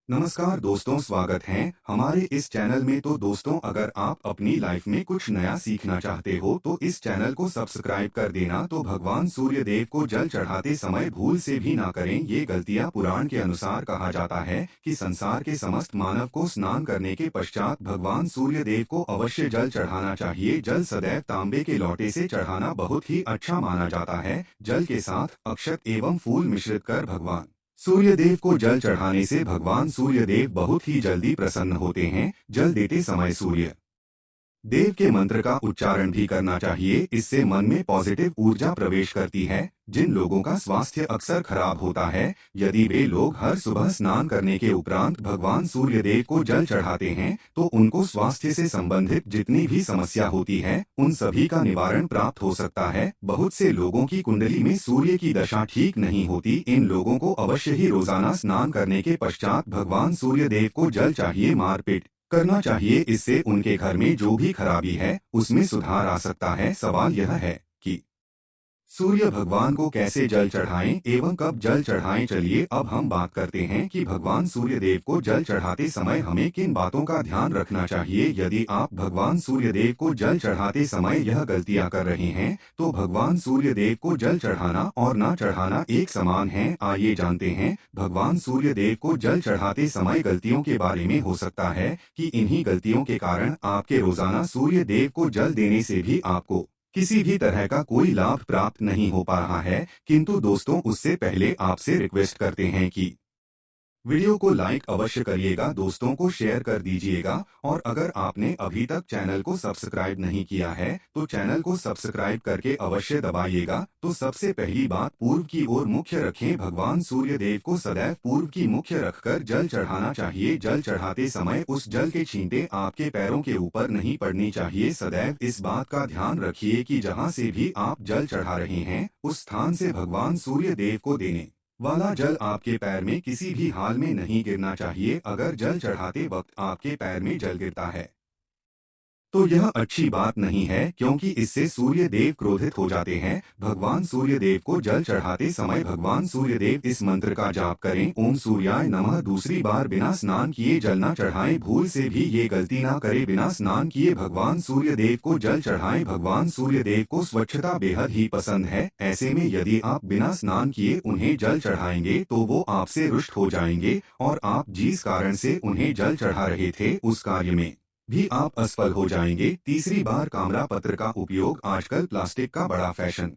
नमस्कार दोस्तों, स्वागत है हमारे इस चैनल में। तो दोस्तों, अगर आप अपनी लाइफ में कुछ नया सीखना चाहते हो तो इस चैनल को सब्सक्राइब कर देना। तो भगवान सूर्य देव को जल चढ़ाते समय भूल से भी ना करें ये गलतियां। पुराण के अनुसार कहा जाता है कि संसार के समस्त मानव को स्नान करने के पश्चात भगवान सूर्य देव को अवश्य जल चढ़ाना चाहिए। जल सदैव तांबे के लोटे से चढ़ाना बहुत ही अच्छा माना जाता है। जल के साथ अक्षत एवं फूल मिश्रित कर भगवान सूर्य देव को जल चढ़ाने से भगवान सूर्य देव बहुत ही जल्दी प्रसन्न होते हैं। जल देते समय सूर्य देव के मंत्र का उच्चारण भी करना चाहिए। इससे मन में पॉजिटिव ऊर्जा प्रवेश करती है। जिन लोगों का स्वास्थ्य अक्सर खराब होता है, यदि वे लोग हर सुबह स्नान करने के उपरांत भगवान सूर्य देव को जल चढ़ाते हैं तो उनको स्वास्थ्य से संबंधित जितनी भी समस्या होती है उन सभी का निवारण प्राप्त हो सकता है। बहुत से लोगों की कुंडली में सूर्य की दशा ठीक नहीं होती। इन लोगों को अवश्य ही रोजाना स्नान करने के पश्चात भगवान सूर्य देव को जल चाहिए मारपीट करना चाहिए। इससे उनके घर में जो भी खराबी है उसमें सुधार आ सकता है। सवाल यह है कि सूर्य भगवान को कैसे जल चढ़ाएं एवं कब जल चढ़ाएं। चलिए अब हम बात करते हैं कि भगवान सूर्य देव को जल चढ़ाते समय हमें किन बातों का ध्यान रखना चाहिए। यदि आप भगवान सूर्य देव को जल चढ़ाते समय यह गलतियां कर रहे हैं तो भगवान सूर्य देव को जल चढ़ाना और ना चढ़ाना एक समान है। आइए जानते हैं भगवान सूर्य देव को जल चढ़ाते समय गलतियों के बारे में। हो सकता है कि इन्हीं गलतियों के कारण आपके रोजाना सूर्य देव को जल देने से भी आपको किसी भी तरह का कोई लाभ प्राप्त नहीं हो पा रहा है। किंतु दोस्तों, उससे पहले आपसे रिक्वेस्ट करते हैं कि वीडियो को लाइक अवश्य करिएगा, दोस्तों को शेयर कर दीजिएगा और अगर आपने अभी तक चैनल को सब्सक्राइब नहीं किया है तो चैनल को सब्सक्राइब करके अवश्य दबाइएगा। तो सबसे पहली बात, पूर्व की ओर मुख्य रखें। भगवान सूर्य देव को सदैव पूर्व की मुख्य रखकर जल चढ़ाना चाहिए। जल चढ़ाते समय उस जल के छींटे आपके पैरों के ऊपर नहीं पड़नी चाहिए। सदैव इस बात का ध्यान रखिए कि जहाँ से भी आप जल चढ़ा रहे हैं उस स्थान से भगवान सूर्य देव को देने वाला जल आपके पैर में किसी भी हाल में नहीं गिरना चाहिए। अगर जल चढ़ाते वक्त आपके पैर में जल गिरता है तो यह अच्छी बात नहीं है, क्योंकि इससे सूर्य देव क्रोधित हो जाते हैं। भगवान सूर्य देव को जल चढ़ाते समय भगवान सूर्य देव इस मंत्र का जाप करें, ओम सूर्याय नमः। दूसरी बार बिना स्नान किए जल न चढ़ाएं। भूल से भी ये गलती ना करें, बिना स्नान किए भगवान सूर्य देव को जल चढ़ाएं। भगवान सूर्य देव को स्वच्छता बेहद ही पसंद है। ऐसे में यदि आप बिना स्नान किए उन्हें जल चढ़ाएंगे तो वो आपसे रुष्ट हो जाएंगे और आप जिस कारण से उन्हें जल चढ़ा रहे थे उस कार्य में भी आप असफल हो जाएंगे। तीसरी बार, ताम्र पत्र का उपयोग। आजकल प्लास्टिक का बड़ा फैशन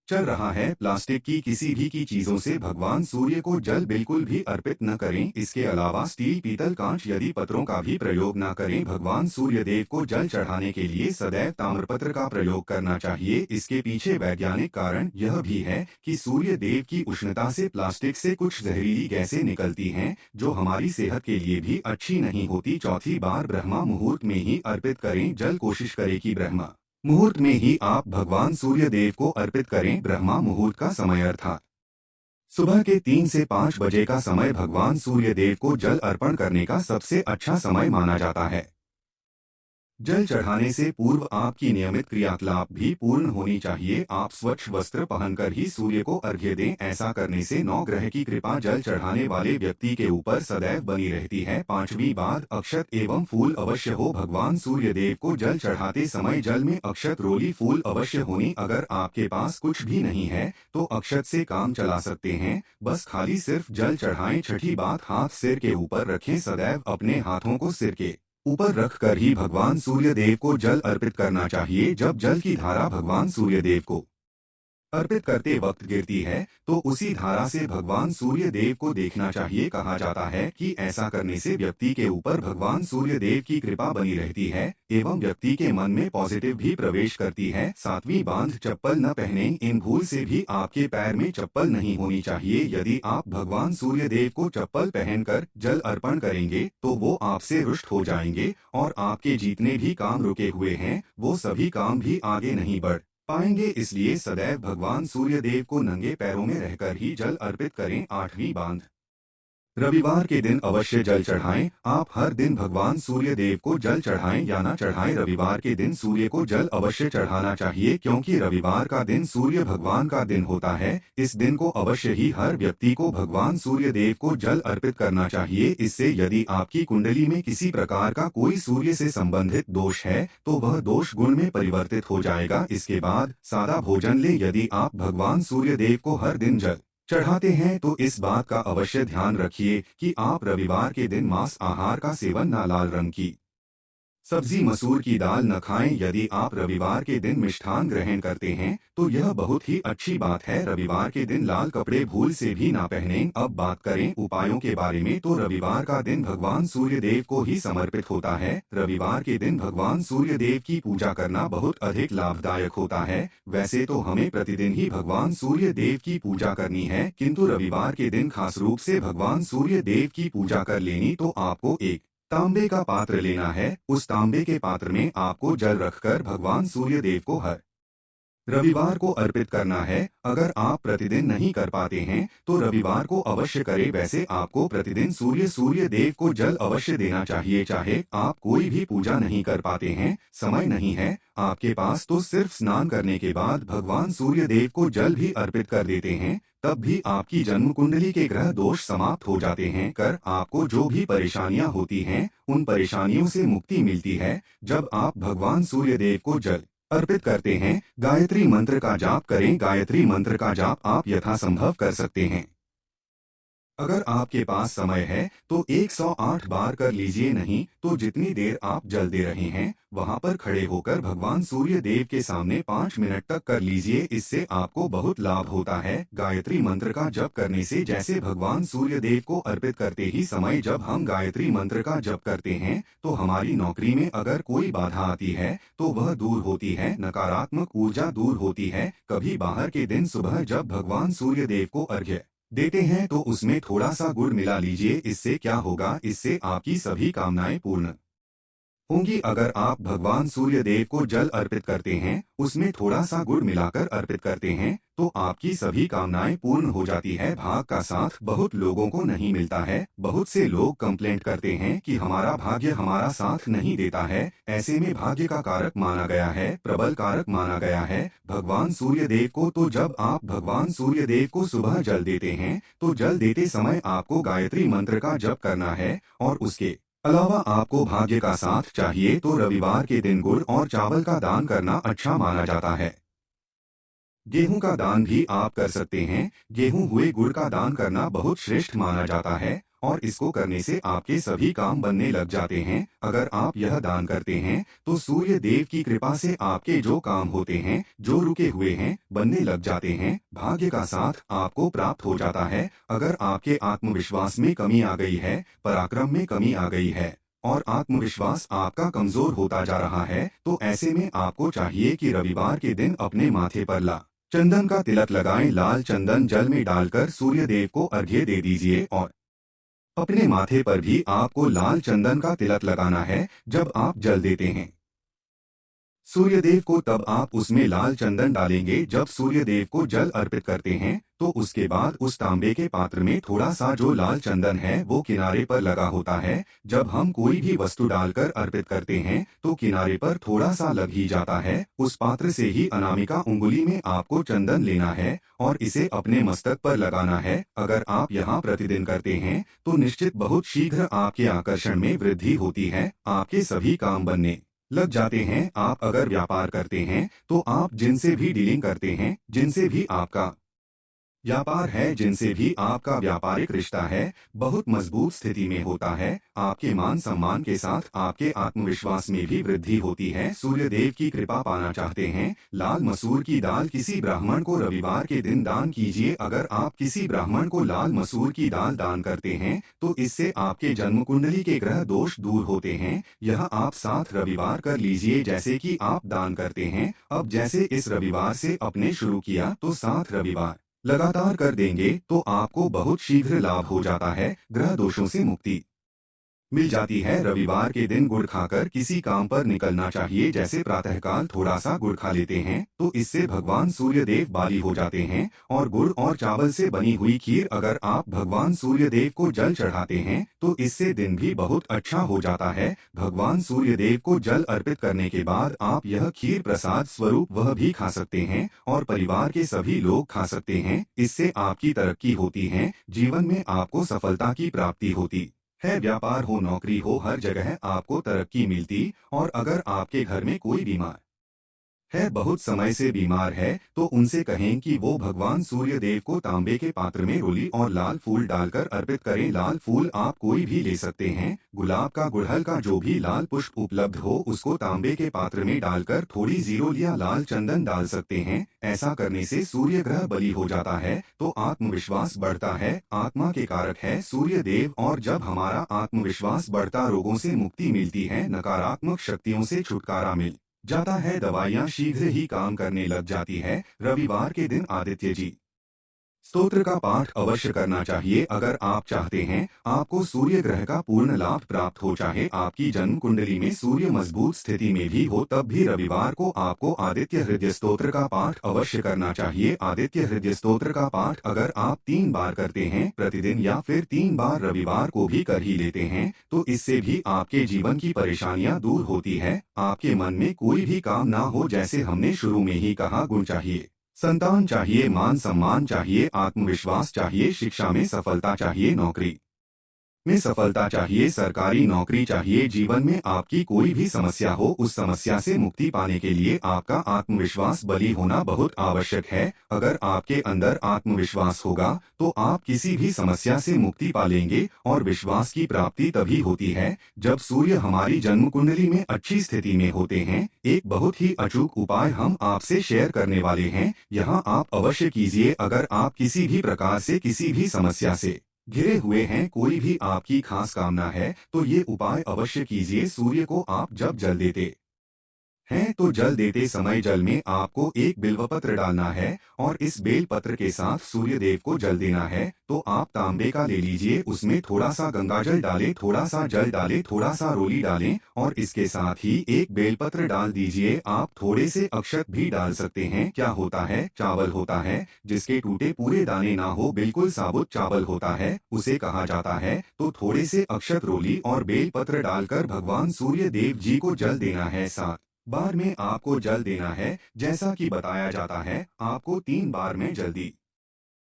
चल रहा है। प्लास्टिक की किसी भी की चीजों से भगवान सूर्य को जल बिल्कुल भी अर्पित न करें। इसके अलावा स्टील, पीतल, कांच यदि पत्रों का भी प्रयोग न करें। भगवान सूर्य देव को जल चढ़ाने के लिए सदैव ताम्रपत्र का प्रयोग करना चाहिए। इसके पीछे वैज्ञानिक कारण यह भी है कि सूर्य देव की उष्णता से प्लास्टिक से कुछ जहरीली गैसें निकलती हैं जो हमारी सेहत के लिए भी अच्छी नहीं होती। चौथी बार, ब्रह्मा मुहूर्त में ही अर्पित करें जल। कोशिश करें कि ब्रह्मा मुहूर्त में ही आप भगवान सूर्य देव को अर्पित करें। ब्रह्मा मुहूर्त का समय अर्थात सुबह के 3 से 5 बजे का समय भगवान सूर्य देव को जल अर्पण करने का सबसे अच्छा समय माना जाता है। जल चढ़ाने से पूर्व आपकी नियमित क्रियाकलाप भी पूर्ण होनी चाहिए। आप स्वच्छ वस्त्र पहनकर ही सूर्य को अर्घ्य दें। ऐसा करने से नौ ग्रह की कृपा जल चढ़ाने वाले व्यक्ति के ऊपर सदैव बनी रहती है। पांचवी बात, अक्षत एवं फूल अवश्य हो। भगवान सूर्य देव को जल चढ़ाते समय जल में अक्षत, रोली, फूल अवश्य होनी। अगर आपके पास कुछ भी नहीं है तो अक्षत से काम चला सकते हैं, बस खाली सिर्फ जल चढ़ाएं। छठी बात, हाथ सिर के ऊपर रखें। सदैव अपने हाथों को सिर के ऊपर रखकर ही भगवान सूर्य देव को जल अर्पित करना चाहिए। जब जल की धारा भगवान सूर्य देव को अर्पित करते वक्त गिरती है तो उसी धारा से भगवान सूर्य देव को देखना चाहिए। कहा जाता है कि ऐसा करने से व्यक्ति के ऊपर भगवान सूर्य देव की कृपा बनी रहती है एवं व्यक्ति के मन में पॉजिटिव भी प्रवेश करती है। सातवीं बात, चप्पल न पहने। इन भूल से भी आपके पैर में चप्पल नहीं होनी चाहिए। यदि आप भगवान सूर्य देव को चप्पल पहनकर जल अर्पण करेंगे तो वो आपसे रुष्ट हो जाएंगे और आपके जितने भी काम रुके हुए हैं वो सभी काम भी आगे नहीं बढ़ पाएंगे। इसलिए सदैव भगवान सूर्य देव को नंगे पैरों में रहकर ही जल अर्पित करें। आठवीं बात, रविवार के दिन अवश्य जल चढ़ाएं। आप हर दिन भगवान सूर्य देव को जल चढ़ाएं या ना चढ़ाएं, रविवार के दिन सूर्य को जल अवश्य चढ़ाना चाहिए, क्योंकि रविवार का दिन सूर्य भगवान का दिन होता है। इस दिन को अवश्य ही हर व्यक्ति को भगवान सूर्य देव को जल अर्पित करना चाहिए। इससे यदि आपकी कुंडली में किसी प्रकार का कोई सूर्य से संबंधित दोष है तो वह दोष गुण में परिवर्तित हो जाएगा। इसके बाद सादा भोजन ले। यदि आप भगवान सूर्य देव को हर दिन जल चढ़ाते हैं तो इस बात का अवश्य ध्यान रखिए कि आप रविवार के दिन मांस आहार का सेवन न, लाल रंग की सब्जी, मसूर की दाल न खाएं। यदि आप रविवार के दिन मिष्ठान ग्रहण करते हैं तो यह बहुत ही अच्छी बात है। रविवार के दिन लाल कपड़े भूल से भी ना पहनें। अब बात करें उपायों के बारे में, तो रविवार का दिन भगवान सूर्य देव को ही समर्पित होता है। रविवार के दिन भगवान सूर्य देव की पूजा करना बहुत अधिक लाभदायक होता है। वैसे तो हमें प्रतिदिन ही भगवान सूर्य देव की पूजा करनी है, किंतु रविवार के दिन खास रूप से भगवान सूर्य देव की पूजा कर लेनी। तो आपको एक तांबे का पात्र लेना है। उस तांबे के पात्र में आपको जल रखकर भगवान सूर्य देव को हर रविवार को अर्पित करना है। अगर आप प्रतिदिन नहीं कर पाते हैं तो रविवार को अवश्य करें। वैसे आपको प्रतिदिन सूर्य देव को जल अवश्य देना चाहिए। चाहे आप कोई भी पूजा नहीं कर पाते हैं, समय नहीं है आपके पास, तो सिर्फ स्नान करने के बाद भगवान सूर्य देव को जल भी अर्पित कर देते हैं, तब भी आपकी जन्म कुंडली के ग्रह दोष समाप्त हो जाते हैं। कर आपको जो भी परेशानियां होती हैं उन परेशानियों से मुक्ति मिलती है। जब आप भगवान सूर्य देव को जल अर्पित करते हैं, गायत्री मंत्र का जाप करें। गायत्री मंत्र का जाप आप यथासंभव कर सकते हैं। अगर आपके पास समय है तो 108 बार कर लीजिए, नहीं तो जितनी देर आप जल दे रहे हैं वहां पर खड़े होकर भगवान सूर्य देव के सामने 5 मिनट तक कर लीजिए। इससे आपको बहुत लाभ होता है। गायत्री मंत्र का जप करने से, जैसे भगवान सूर्य देव को अर्पित करते ही समय जब हम गायत्री मंत्र का जप करते हैं तो हमारी नौकरी में अगर कोई बाधा आती है तो वह दूर होती है, नकारात्मक ऊर्जा दूर होती है। कभी बाहर के दिन सुबह जब भगवान सूर्य देव को अर्घ्य देते हैं तो उसमें थोड़ा सा गुड़ मिला लीजिए। इससे क्या होगा, इससे आपकी सभी कामनाएं पूर्ण होंगी। अगर आप भगवान सूर्य देव को जल अर्पित करते हैं, उसमें थोड़ा सा गुड़ मिलाकर अर्पित करते हैं तो आपकी सभी कामनाएं पूर्ण हो जाती है। भाग का साथ बहुत लोगों को नहीं मिलता है। बहुत से लोग कंप्लेंट करते हैं कि हमारा भाग्य हमारा साथ नहीं देता है। ऐसे में भाग्य का कारक माना गया है, प्रबल कारक माना गया है भगवान सूर्य देव को। तो जब आप भगवान सूर्य देव को सुबह जल देते हैं तो जल देते समय आपको गायत्री मंत्र का जप करना है। और उसके अलावा आपको भाग्य का साथ चाहिए तो रविवार के दिन गुड़ और चावल का दान करना अच्छा माना जाता है। गेहूं का दान भी आप कर सकते हैं। गेहूं हुए गुड़ का दान करना बहुत श्रेष्ठ माना जाता है और इसको करने से आपके सभी काम बनने लग जाते हैं। अगर आप यह दान करते हैं तो सूर्य देव की कृपा से आपके जो काम होते हैं, जो रुके हुए हैं, बनने लग जाते हैं। भाग्य का साथ आपको प्राप्त हो जाता है। अगर आपके आत्मविश्वास में कमी आ गई है, पराक्रम में कमी आ गई है और आत्मविश्वास आपका कमजोर होता जा रहा है, तो ऐसे में आपको चाहिए कि रविवार के दिन अपने माथे पर चंदन का तिलक लगाएं। लाल चंदन जल में डालकर सूर्य देव को अर्घ्य दे दीजिए और अपने माथे पर भी आपको लाल चंदन का तिलक लगाना है। जब आप जल देते हैं सूर्य देव को तब आप उसमें लाल चंदन डालेंगे। जब सूर्य देव को जल अर्पित करते हैं तो उसके बाद उस तांबे के पात्र में थोड़ा सा जो लाल चंदन है वो किनारे पर लगा होता है। जब हम कोई भी वस्तु डालकर अर्पित करते हैं तो किनारे पर थोड़ा सा लग ही जाता है। उस पात्र से ही अनामिका उंगली में आपको चंदन लेना है और इसे अपने मस्तक पर लगाना है। अगर आप यहाँ प्रतिदिन करते हैं तो निश्चित बहुत शीघ्र आपके आकर्षण में वृद्धि होती है, आपके सभी काम बनने लग जाते हैं। आप अगर व्यापार करते हैं तो आप जिनसे भी डीलिंग करते हैं, जिनसे भी आपका व्यापार है, जिनसे भी आपका व्यापारिक रिश्ता है, बहुत मजबूत स्थिति में होता है। आपके मान सम्मान के साथ आपके आत्मविश्वास में भी वृद्धि होती है। सूर्य देव की कृपा पाना चाहते हैं, लाल मसूर की दाल किसी ब्राह्मण को रविवार के दिन दान कीजिए। अगर आप किसी ब्राह्मण को लाल मसूर की दाल दान करते हैं तो इससे आपके जन्म कुंडली के ग्रह दोष दूर होते हैं। यह आप 7 रविवार कर लीजिए जैसे कि आप दान करते हैं। अब जैसे इस रविवार से अपने शुरू किया तो 7 रविवार लगातार कर देंगे तो आपको बहुत शीघ्र लाभ हो जाता है, ग्रह दोषों से मुक्ति मिल जाती है। रविवार के दिन गुड़ खाकर किसी काम पर निकलना चाहिए, जैसे प्रातःकाल थोड़ा सा गुड़ खा लेते हैं तो इससे भगवान सूर्य देव बाली हो जाते हैं। और गुड़ और चावल से बनी हुई खीर अगर आप भगवान सूर्य देव को जल चढ़ाते हैं तो इससे दिन भी बहुत अच्छा हो जाता है। भगवान सूर्य देव को जल अर्पित करने के बाद आप यह खीर प्रसाद स्वरूप वह भी खा सकते हैं और परिवार के सभी लोग खा सकते हैं। इससे आपकी तरक्की होती है, जीवन में आपको सफलता की प्राप्ति होती है। व्यापार हो, नौकरी हो, हर जगह आपको तरक्की मिलती। और अगर आपके घर में कोई बीमार है, बहुत समय से बीमार है, तो उनसे कहें कि वो भगवान सूर्य देव को तांबे के पात्र में रोली और लाल फूल डालकर अर्पित करें। लाल फूल आप कोई भी ले सकते हैं, गुलाब का, गुड़हल का, जो भी लाल पुष्प उपलब्ध हो उसको तांबे के पात्र में डालकर थोड़ी जीरोल या लाल चंदन डाल सकते हैं। ऐसा करने से सूर्य ग्रह बली हो जाता है तो आत्मविश्वास बढ़ता है। आत्मा के कारक है सूर्य देव, और जब हमारा आत्मविश्वास बढ़ता रोगों से मुक्ति मिलती है, नकारात्मक शक्तियों से छुटकारा मिल जाता है, दवाइयाँ शीघ्र ही काम करने लग जाती है। रविवार के दिन आदित्य जी स्तोत्र का पाठ अवश्य करना चाहिए। अगर आप चाहते हैं आपको सूर्य ग्रह का पूर्ण लाभ प्राप्त हो, चाहे आपकी जन्म कुंडली में सूर्य मजबूत स्थिति में भी हो, तब भी रविवार को आपको आदित्य हृदय स्तोत्र का पाठ अवश्य करना चाहिए। आदित्य हृदय स्तोत्र का पाठ अगर आप 3 बार करते हैं प्रतिदिन, या फिर 3 बार रविवार को भी कर ही लेते हैं, तो इससे भी आपके जीवन की परेशानियां दूर होती है। आपके मन में कोई भी काम ना हो, जैसे हमने शुरू में ही कहा, गुण चाहिए, संतान चाहिए, मान सम्मान चाहिए, आत्मविश्वास चाहिए, शिक्षा में सफलता चाहिए, नौकरी में सफलता चाहिए, सरकारी नौकरी चाहिए। जीवन में आपकी कोई भी समस्या हो, उस समस्या से मुक्ति पाने के लिए आपका आत्मविश्वास बली होना बहुत आवश्यक है। अगर आपके अंदर आत्मविश्वास होगा तो आप किसी भी समस्या से मुक्ति पा लेंगे। और विश्वास की प्राप्ति तभी होती है जब सूर्य हमारी जन्म कुंडली में अच्छी स्थिति में होते हैं। एक बहुत ही अचूक उपाय हम आपसे शेयर करने वाले हैं, यहाँ आप अवश्य कीजिए। अगर आप किसी भी प्रकार से, किसी भी समस्या से घिरे हुए हैं, कोई भी आपकी खास कामना है, तो ये उपाय अवश्य कीजिए। सूर्य को आप जब जल देते हैं तो जल देते समय जल में आपको एक बिल्वपत्र डालना है और इस बेल पत्र के साथ सूर्य देव को जल देना है। तो आप तांबे का ले लीजिए, उसमें थोड़ा सा गंगा जल डालें, थोड़ा सा जल डालें, थोड़ा सा रोली डालें और इसके साथ ही एक बेलपत्र डाल दीजिए। आप थोड़े से अक्षत भी डाल सकते हैं। क्या होता है, चावल होता है जिसके टूटे पूरे दाने ना हो, बिल्कुल साबुत चावल होता है, उसे कहा जाता है। तो थोड़े से अक्षत, रोली और बेलपत्र डालकर भगवान सूर्य देव जी को जल देना है। 7 बार में आपको जल देना है, जैसा कि बताया जाता है। आपको 3 बार में जल्दी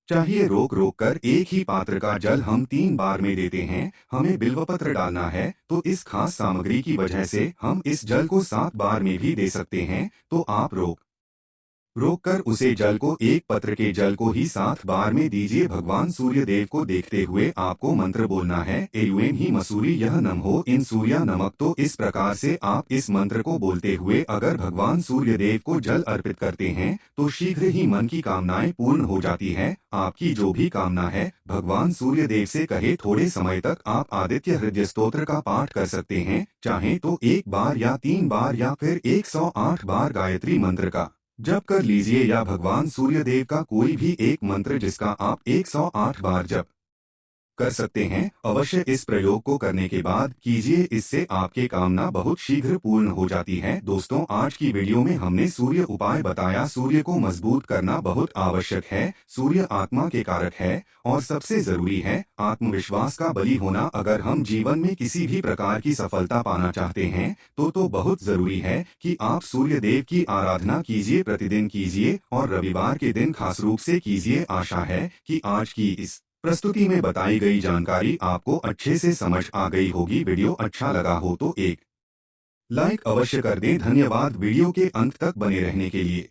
चाहिए, रोक रोक कर एक ही पात्र का जल हम 3 बार में देते हैं। हमें बिल्वपत्र डालना है, तो इस खास सामग्री की वजह से हम इस जल को 7 बार में भी दे सकते हैं। तो आप रोक कर उसे जल को, एक पत्र के जल को ही 7 बार में दीजिए। भगवान सूर्य देव को देखते हुए आपको मंत्र बोलना है, एयुएन ही मसूरी यह नम हो इन सूर्या नमक। तो इस प्रकार से आप इस मंत्र को बोलते हुए अगर भगवान सूर्य देव को जल अर्पित करते हैं तो शीघ्र ही मन की कामनाएं पूर्ण हो जाती है। आपकी जो भी कामना है भगवान सूर्य देव से कहे। थोड़े समय तक आप आदित्य हृदय स्तोत्र का पाठ कर सकते हैं, चाहे तो 1 बार या 3 बार या फिर 108 बार गायत्री मंत्र का जप कर लीजिए, या भगवान सूर्य देव का कोई भी एक मंत्र जिसका आप 108 बार जप कर सकते हैं। अवश्य इस प्रयोग को करने के बाद कीजिए, इससे आपके कामना बहुत शीघ्र पूर्ण हो जाती है। दोस्तों, आज की वीडियो में हमने सूर्य उपाय बताया। सूर्य को मजबूत करना बहुत आवश्यक है। सूर्य आत्मा के कारक है और सबसे जरूरी है आत्मविश्वास का बली होना। अगर हम जीवन में किसी भी प्रकार की सफलता पाना चाहते हैं तो बहुत जरूरी है कि आप सूर्य देव की आराधना कीजिए, प्रतिदिन कीजिए और रविवार के दिन खास रूप से कीजिए। आशा है कि आज की इस प्रस्तुति में बताई गई जानकारी आपको अच्छे से समझ आ गई होगी। वीडियो अच्छा लगा हो तो एक लाइक अवश्य कर दें। धन्यवाद वीडियो के अंत तक बने रहने के लिए।